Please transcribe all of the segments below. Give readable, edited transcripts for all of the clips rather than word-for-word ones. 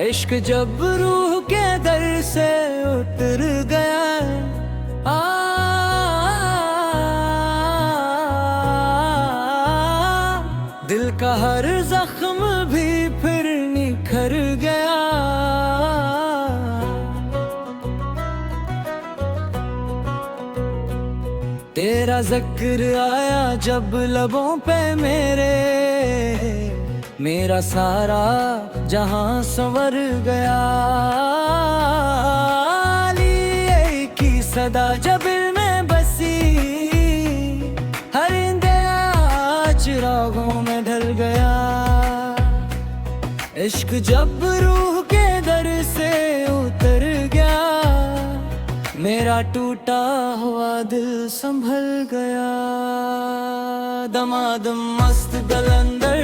इश्क जब रूह के दर से उतर गया दिल का हर जख्म भी फिर निखर गया। तेरा जिक्र आया जब लबों पे मेरा सारा जहां संवर गया। अली की सदा जब दिल में बसी हर चिरागों में ढल गया। इश्क जब रूह के दर से उतर गया मेरा टूटा हुआ दिल संभल गया। दमादम मस्त गलंदर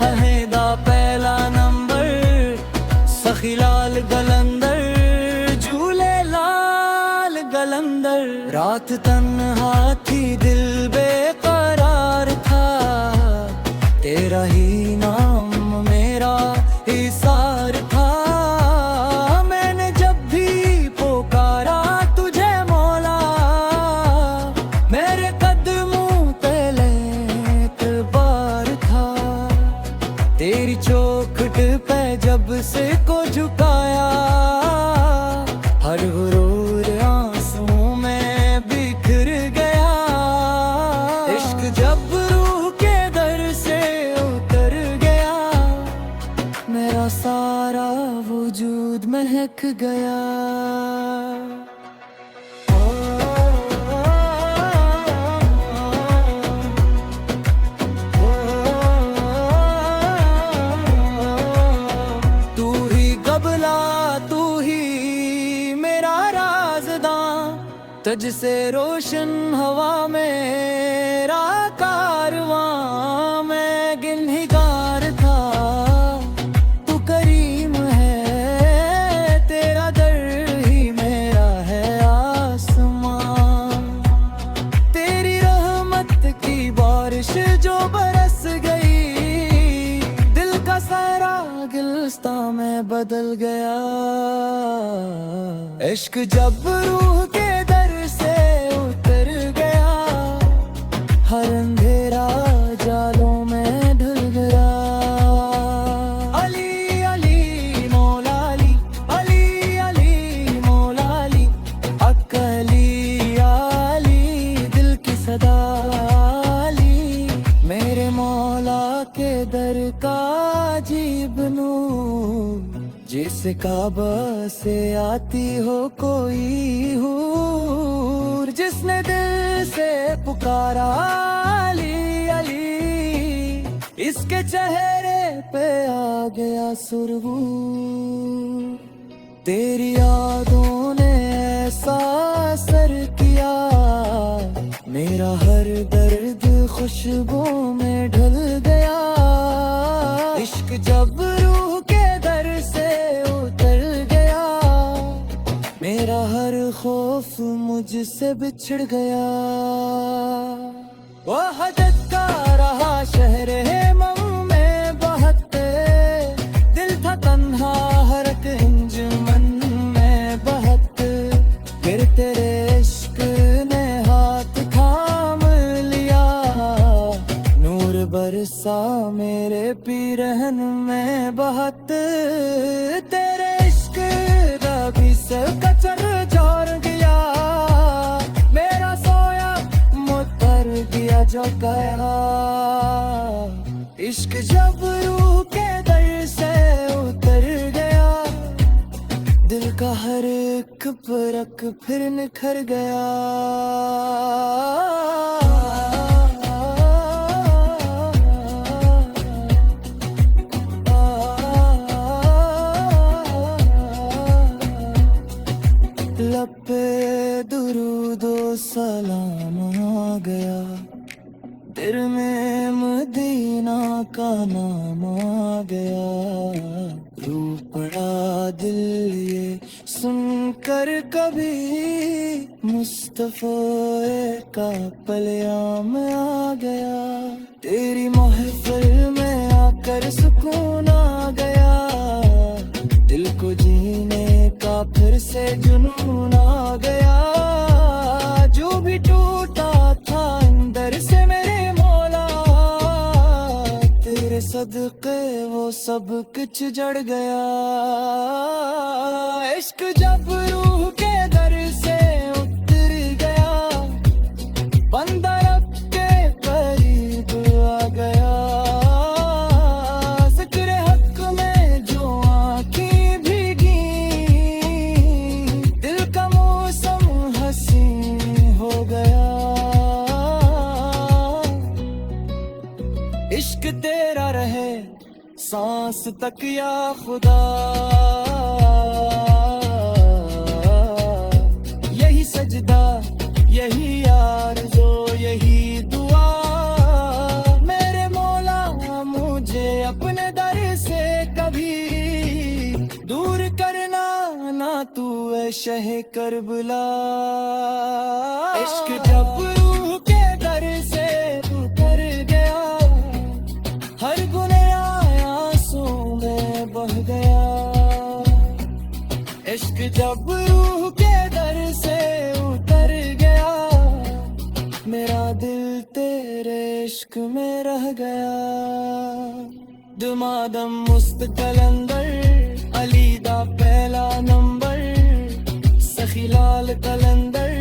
हहेदा पहला नंबर सखी लाल गलंदर झूले लाल गलंदर। रात तन्हा थी दिल बेकरार था तेरा ही नाम मेरा इसार था। मैंने जब भी पुकारा तुझे मौला मेरे कदमों पे एतबार था। तेरी चौखट पे जब से को झुकाया हर गुरूर आंसुओं में बिखर गया। इश्क जब रूह के दर से उतर गया मेरा सारा वजूद महक गया। तुझ से रोशन हवा मेरा कारवां मैं गिनहिगार था। तू करीम है तेरा दर ही मेरा है आसमां। तेरी रहमत की बारिश जो बरस गई दिल का सारा गिलस्तां में बदल गया। इश्क जब रूह के से उतर गया हर अंधेरा जालों में ढल गया। अली अली मौला अली अली अली मौला अली अकली अली दिल की सदा अली। मेरे मौला के दर का अजीब नूर जिसे काबा से आती हो कोई हूर। जिसने दिल से पुकारा अली अली इसके चेहरे पे आ गया सुरूर। तेरी यादों ने ऐसा असर किया मेरा हर दर्द खुशबू में ढल गया। इश्क जब रूह के दर से उतर गया मेरा हर खौफ मुझसे बिछड़ गया। वो हदत का रहा शहर है मम में बहते दिल था तन्हा हर एक इंजमन में बहते। फिर तेरे इश्क ने हाथ थाम लिया नूर बरसा मेरे पीरहन में बहत। तेरे इश्क दा भी सब कचर जोर गया मेरा सोया मुतर गया जो गया। इश्क जब रूह के दर से उतर गया दिल का हर एक परख फिर निखर गया। लपे दुरूदो सलाम आ गया दिल में मदीना का नाम आ गया। रू पड़ा दिल ये सुनकर कभी मुस्तफ़ा का पलेआम आ गया। तेरी महफिल में आकर सुकून आ गया फिर से जुनून आ गया। जो भी टूटा था अंदर से मेरे मौला, तेरे सदके वो सब कुछ जड़ गया। इश्क जब रूह के दर से उतर गया, बंदा रब के करीब आ गया। जिक्र हक में जो आँखें भीगी, दिल का मौसम हंसी हो गया। इश्क तेरा रहे सांस तक या खुदा, यही सजदा यही आरज़ू यही दुआ। मेरे मौला मुझे अपने दर से कभी दूर करना ना तू ऐ शह करबला। इश्क जब रूह के दर से उतर गया, हर गुनाह आंसू में बह गया। इश्क जब रूह के दर से उतर गया, मेरा दिल तेरे इश्क में रह गया। दमादम मुस्त कलंदर अली दा पहला नंबर, सखी लाल कलंदर